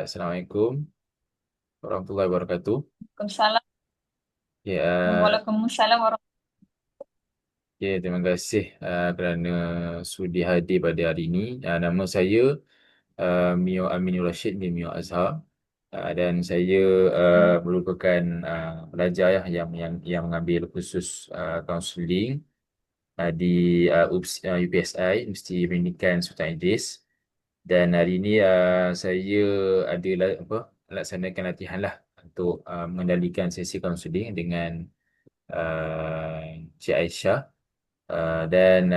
Ya, Assalamualaikum warahmatullahi wabarakatuh. Waalaikumsalam. Ya, Waalaikumsalam warahmatullahi terima kasih kerana sudi hadir pada hari ini. Nama saya Mio Aminul Rashid bin Mio Azhar. Dan saya merupakan pelajar ya, yang mengambil khusus kaunseling di UPSI, Universiti Pendidikan Sultan Idris. Dan hari ini saya ada laksanakan latihan lah untuk mengendalikan sesi kaunseling dengan Cik Aisyah. Dan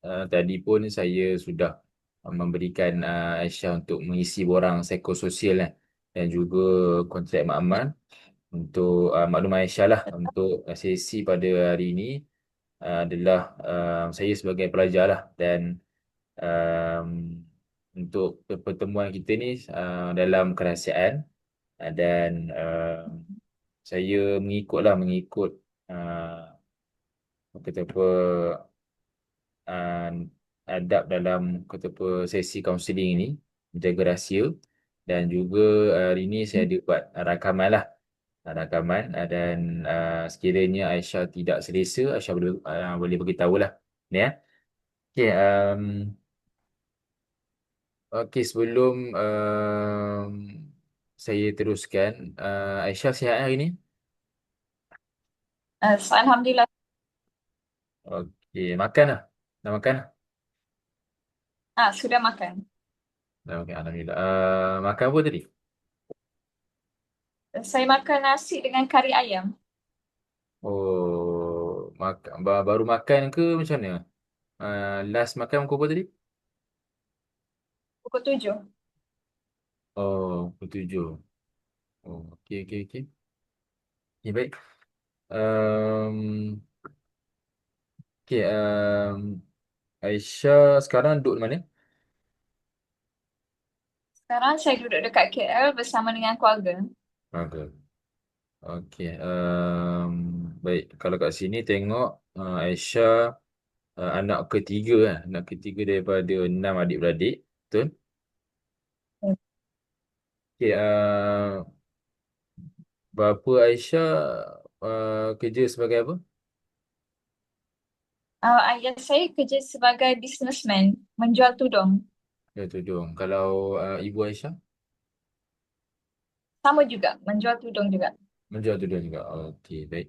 tadi pun saya sudah memberikan Aisyah untuk mengisi borang psikososial dan juga kontrak makmal untuk maklum Aisyah lah untuk sesi pada hari ini adalah saya sebagai pelajar lah. Dan um, untuk pertemuan kita ni dalam kerahsiaan. Dan saya mengikut kata apa uh, adab dalam kata apa sesi kaunseling ini, menjaga rahsia. Dan juga hari ini saya ada buat rakaman lah, rakaman. Dan sekiranya Aisyah tidak selesa, Aisyah boleh beritahu lah ni ya. Okay, sebelum saya teruskan, Aisyah sihat hari ni? wabarakatuh. Alhamdulillah. Okey, makan lah. Dah makan lah. Sudah makan. Dah makan, Alhamdulillah. Makan apa tadi? Saya makan nasi dengan kari ayam. Oh, baru makan ke macam mana? Last makan pukul apa tadi? Pukul 7. Oh, pukul 7. Oh, okey, okey, okey. Okay, baik. Um, okey, Aisyah sekarang duduk di mana? Sekarang saya duduk dekat KL bersama dengan keluarga. Okay. Okey, baik. Kalau kat sini tengok Aisyah anak ketiga kan? Anak ketiga daripada 6 adik-beradik. Betul? Okey, bapa Aisyah kerja sebagai apa? Ayah saya kerja sebagai businessman, menjual tudung. Ya, tudung. Kalau ibu Aisyah Sama juga, menjual tudung juga. menjual tudung juga. Okey, baik.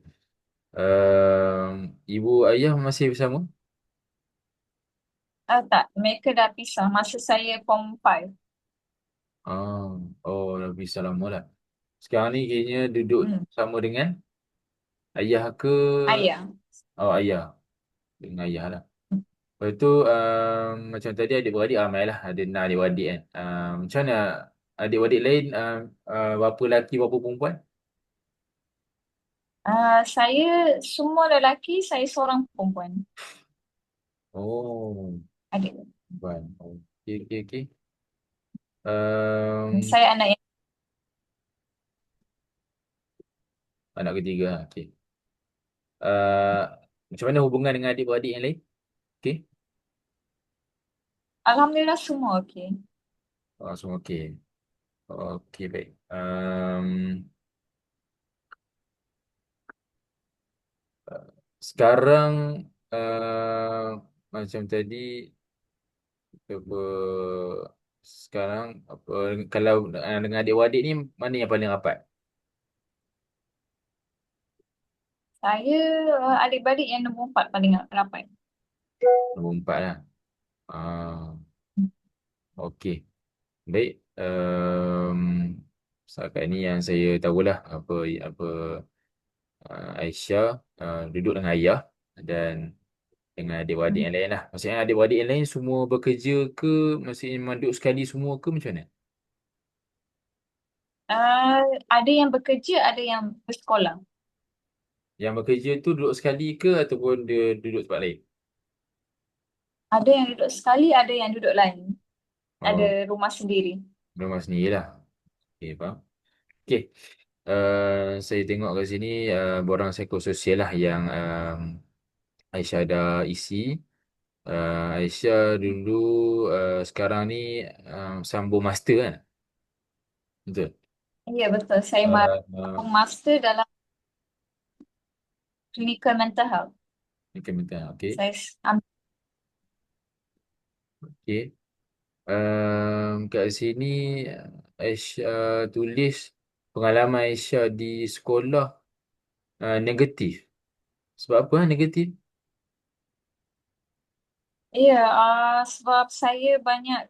Ibu ayah masih bersama? Tak, mereka dah pisah masa saya Form 5. Ah, oh, lebih lama lah. Sekarang ni kayaknya duduk Hmm. sama dengan ayah ke? Ayah. Oh, ayah. Dengan ayah lah. Lepas tu, macam tadi adik-beradik ramai lah. Ada 6 adik-beradik kan. Macam mana adik-beradik lain, berapa lelaki, berapa perempuan? Saya semua lelaki, saya seorang perempuan. Oh, Adik. perempuan. Okey, okey, okey. Um, Saya anak yang anak ketiga. Okey. Uh, Macam mana hubungan dengan adik-beradik yang lain? Okey. Alhamdulillah semua okey. Oh, semua okey. Okey, baik. Sekarang macam tadi apa sekarang apa kalau dengan adik-beradik ni mana yang paling rapat? Saya adik-beradik yang nombor 4 paling rapat. Nombor 4 lah. Ah, okey. Baik. Setakat ni yang saya tahulah apa apa Aisyah duduk dengan ayah dan dengan adik-beradik yang lain lah. Maksudnya adik-beradik yang lain semua bekerja ke? Maksudnya memang duduk sekali semua ke macam mana? Ada yang bekerja, ada yang bersekolah. Yang bekerja tu duduk sekali ke ataupun dia duduk tempat lain? Ada yang duduk sekali, ada yang duduk lain. Ada Oh, rumah sendiri. rumah sendiri lah. Okay, faham. Okay. Saya tengok kat sini borang psikososial lah yang Aisyah dah isi. Aisyah dulu sekarang ni sambung master kan? Betul. Ya, betul. Saya Uh, master dalam clinical mental health. Kementerian, okey. Saya ambil. Okey. Kat sini Aisyah tulis pengalaman Aisyah di sekolah negatif. Sebab apa negatif? Ya, sebab saya banyak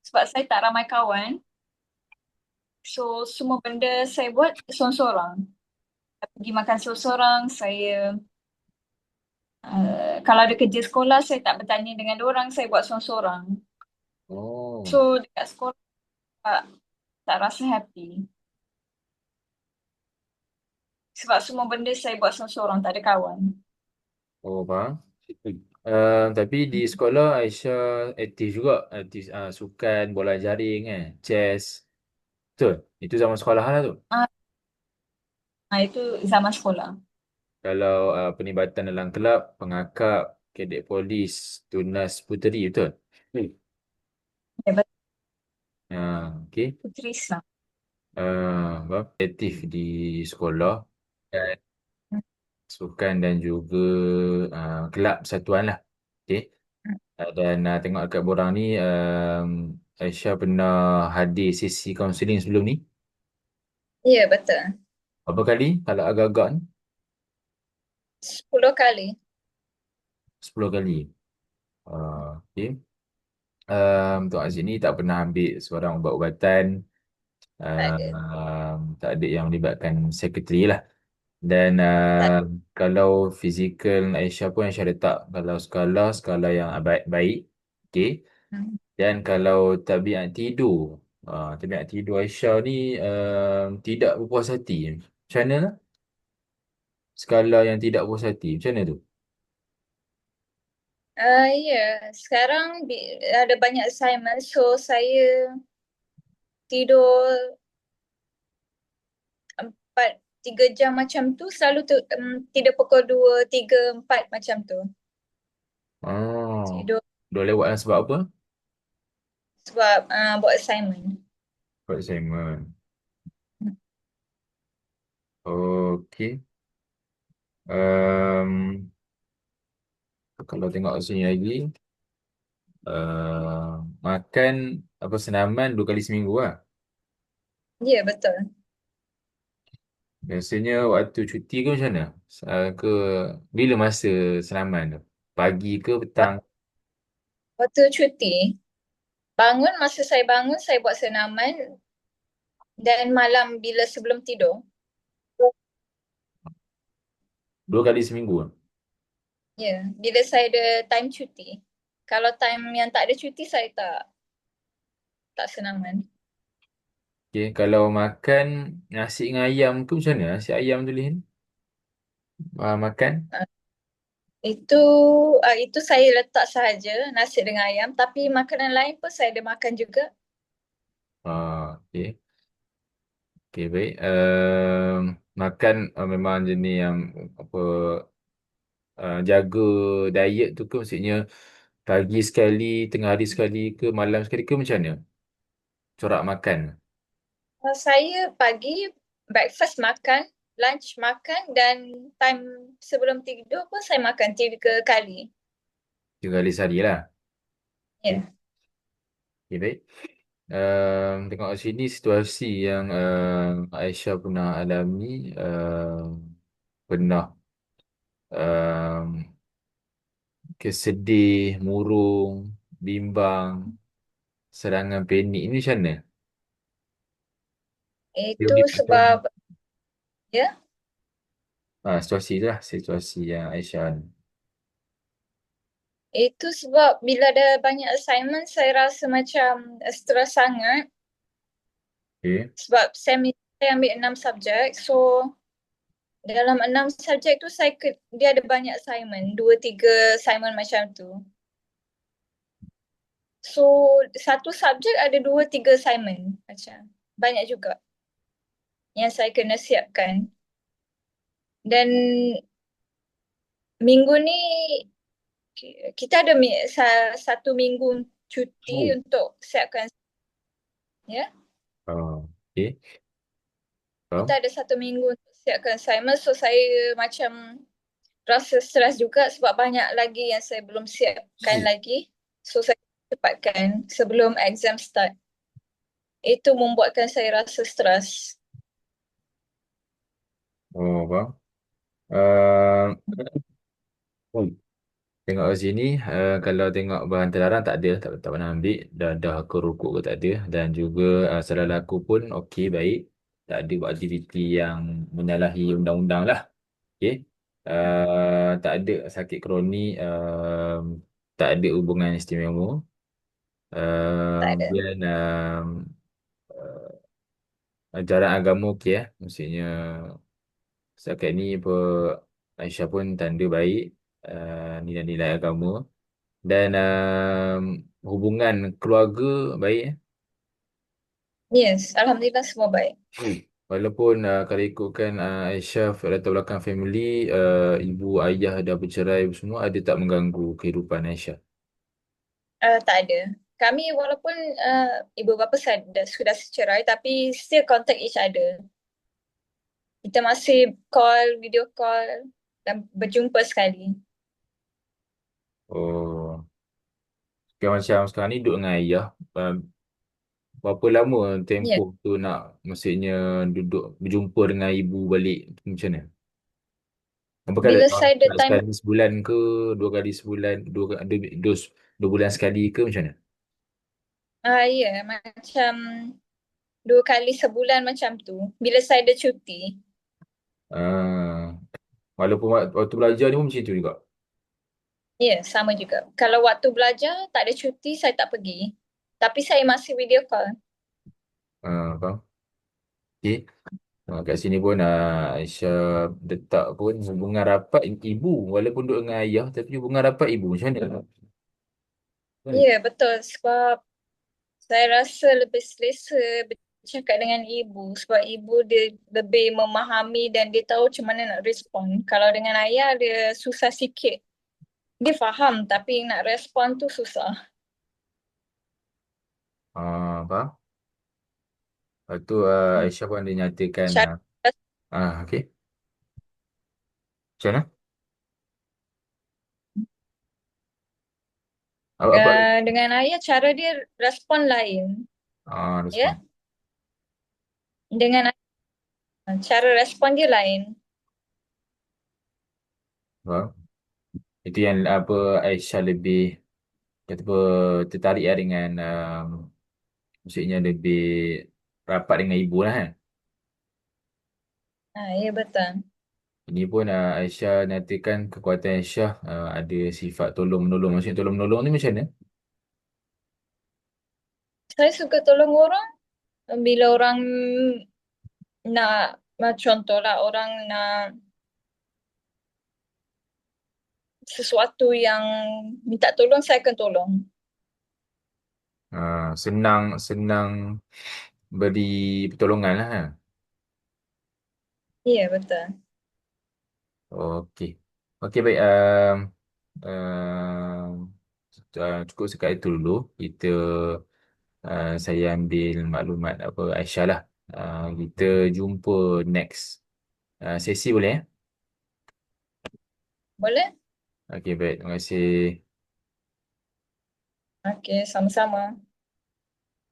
sebab saya tak ramai kawan. So, semua benda saya buat seorang-seorang. Saya pergi makan seorang-seorang. Kalau ada kerja sekolah, saya tak bertanya dengan orang. Saya buat seorang-seorang. So, Oh, dekat sekolah tak rasa happy. Sebab semua benda saya buat seorang-seorang. Tak ada kawan. oh faham. Tapi di sekolah Aisyah aktif juga, aktif sukan, bola jaring chess. Betul. Itu zaman sekolah lah tu. Ah, itu zaman sekolah. Kalau penibatan dalam kelab, pengakap, kadet polis, tunas puteri, betul? Ya, betul. Okey. Puteri Islam. Apa? Aktif di sekolah, dan sukan dan juga kelab persatuan lah. Okey. Dan tengok dekat borang ni, Aisyah pernah hadir sesi kaunseling sebelum ni. Ya, betul. Berapa kali? Kalau agak-agak ni, 10 kali. 10 kali. Okey. Untuk Aziz ni tak pernah ambil sebarang ubat-ubatan. Tak ada. Tak ada yang melibatkan sekretari lah. Dan Tak ada. kalau fizikal Aisyah pun Aisyah letak kalau skala yang baik. Okey. Hmm. Dan kalau tabiat tidur Aisyah ni tidak berpuas hati. Macam mana lah? Skala yang tidak puas hati. Macam mana tu? Ya, sekarang ada banyak assignment, so saya tidur 3 jam macam tu, selalu tidur pukul 2, 3, 4 macam tu. Oh, Tidur dah lewat lah sebab apa? sebab buat assignment. Buat assignment. Okey. Um, Kalau tengok sini lagi, makan apa senaman 2 kali seminggu lah. Ya, betul. Biasanya waktu cuti ke macam mana? Ke bila masa senaman tu? Pagi ke petang? Waktu cuti, masa saya bangun, saya buat senaman dan malam bila sebelum tidur. 2 kali seminggu. Ya, bila saya ada time cuti. Kalau time yang tak ada cuti, saya tak senaman. Okay. Kalau makan nasi dengan ayam ke macam mana? Nasi ayam tu Lin? Makan? Ah, Itu itu saya letak sahaja nasi dengan ayam, tapi makanan lain pun saya ada makan juga. Okay. Okay, baik. Makan memang jenis yang apa jaga diet tu ke maksudnya pagi sekali, tengah hari sekali ke malam sekali ke macam mana? Corak makan. Saya pagi breakfast makan, lunch makan, dan time sebelum tidur pun saya makan 3 kali. 3 kali sehari lah. Okay, Ya. okay baik. Tengok kat sini situasi yang Aisyah pernah alami, pernah um, kesedih, murung, bimbang, serangan panik ni macam mana? Dia Itu melibatkan sebab ya, situasi tu lah, situasi yang Aisyah ni. itu sebab bila ada banyak assignment saya rasa macam stres sangat Okay. sebab saya ambil 6 subjek. So dalam 6 subjek tu dia ada banyak assignment, 2, 3 assignment macam tu. So satu subjek ada 2, 3 assignment macam banyak juga yang saya kena siapkan. Dan minggu ni kita ada satu minggu cuti Oh, untuk siapkan Ya. Oh, okay. Kita Faham? ada 1 minggu untuk siapkan assignment. So saya macam rasa stres juga sebab banyak lagi yang saya belum siapkan lagi. So saya cepatkan sebelum exam start. Itu membuatkan saya rasa stres. Oh, faham. Uh, Tengok kat sini, kalau tengok bahan terlarang tak ada, tak pernah ambil. Dah ke rokok ke tak ada. Dan juga salah laku pun okey, baik. Tak ada buat aktiviti yang menyalahi undang-undang lah. Okey. Tak ada sakit kronik, tak ada hubungan istimewa. Tak ada. Dan ajaran agama okey eh. Maksudnya setakat ni apa Aisyah pun tanda baik, nilai-nilai agama. Dan hubungan keluarga baik eh. Yes, Alhamdulillah semua baik. Walaupun kalau ikutkan Aisyah latar belakang family, ibu ayah dah bercerai semua, ada tak mengganggu kehidupan Aisyah? Tak ada. Kami walaupun ibu bapa sudah cerai tapi still contact each other. Kita masih video call dan berjumpa sekali. Oh, kan macam sekarang ni duduk dengan ayah, uh, berapa lama Ya. tempoh tu nak maksudnya duduk berjumpa dengan ibu balik macam mana? Apakah Bila saya ada nak time, sekali sebulan ke, dua kali sebulan, dua bulan sekali ke macam mana? ya macam 2 kali sebulan macam tu. Bila saya ada cuti. Ah, walaupun waktu belajar ni pun macam tu juga. Ya, sama juga. Kalau waktu belajar tak ada cuti, saya tak pergi. Tapi saya masih video call. Faham? Okay. Kat sini pun Aisyah letak pun hubungan rapat ibu walaupun duduk dengan ayah tapi hubungan rapat ibu macam mana? Kan? Ya, betul. Sebab saya rasa lebih selesa bercakap dengan ibu. Sebab ibu dia lebih memahami dan dia tahu macam mana nak respon. Kalau dengan ayah dia susah sikit. Dia faham tapi nak respon tu susah. Faham? Lepas tu Aisyah pun ada nyatakan Cara, okey. Macam mana? Apa? dengan ayah cara dia respon lain. Ya, Respon. dengan cara respon dia lain. Faham? Itu yang apa Aisyah lebih kata apa tertarik lah dengan maksudnya lebih rapat dengan ibu lah kan. Ya betul. Ini pun Aisyah nyatakan kekuatan Aisyah ada sifat tolong menolong. Maksudnya tolong menolong ni macam mana? Saya suka tolong orang bila orang nak, contohlah orang nak sesuatu yang minta tolong, saya akan tolong. Senang senang beri pertolongan lah kan. Ya betul. Okey. Okey baik. Um, Cukup sekat itu dulu. Saya ambil maklumat apa Aisyah lah. Kita jumpa next sesi boleh ya? Boleh? Okey baik. Terima kasih. Okey, sama-sama.